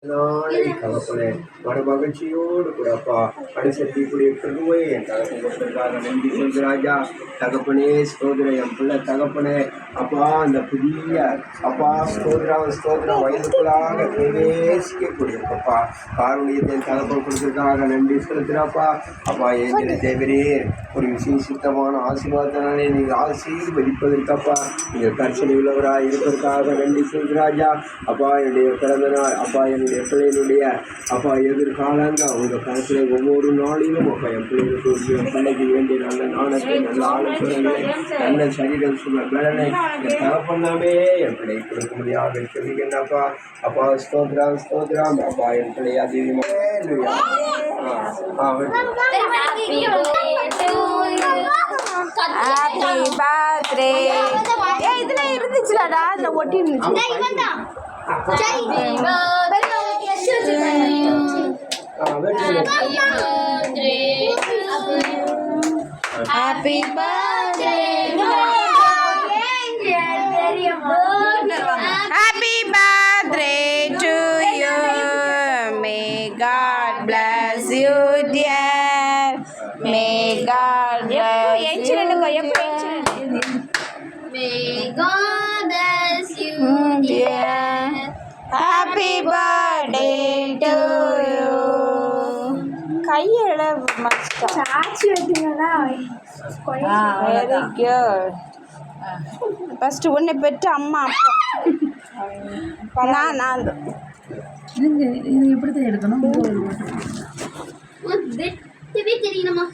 தகப்பனே மனமகிழ்ச்சியோடு கூட அப்பா அனுசரிக்கக்கூடிய கிருபை என் தகப்பனுக்காக நன்றி சொல்கிற ராஜா. தகப்பனே ஸ்தோத்திரம் என் பிள்ளை தகப்பனே அப்பா அந்த புதிய அப்பா ஸ்தோத்திரம் வயதுக்குள்ளாக பிரவேசிக்கக்கூடிய அப்பா காரணியத்தை தகப்பன் கொடுத்ததுக்காக நன்றி செலுத்துகிறாப்பா. அப்பா ஏன் தேவரே ஒரு விசேஷித்தமான ஆசீர்வாதத்தினாலே நீங்கள் ஆசீர்வதிப்பதற்கப்பா நீங்கள் கர்சனை உள்ளவராக இருப்பதற்காக நன்றி சொல்கிறாஜா. அப்பா என்னுடைய பிறந்த நாள் அப்பா என்னுடைய பிள்ளைகளுடைய அப்பா எதிர்காலங்க உங்கள் கருத்தில் ஒவ்வொரு நாளிலும் அப்பா என் பிள்ளைகளுக்கு என் பிள்ளைக்கு வேண்டிய நல்ல நாணத்தை நல்ல ஆலோசனைகளை நல்ல சரீரம் சொல்ல பலனை என் தகப்பண்ணாமே என் பிள்ளை கொடுக்க முடியாது சொல்லிக்கிறேன்ப்பா. அப்பா ஸ்தோத்ராம் அப்பா என் பிள்ளை அதிகமாக ஹாப்பி பர்த்டே இதுல இருந்துச்சுலடா அதுல ஒட்டி இருந்துச்சு. Happy birthday happy birthday to you may god bless you dear may god bless you May God bless you dear. Happy birthday to you. கையில மஸ்டா சாச்சி வெட்டிங்களா வெரி குட். ஃபர்ஸ்ட் உன்னை பெற்ற அம்மா அப்பா நான் இது எப்படி தான் எடுக்கணும்? தெரியணுமா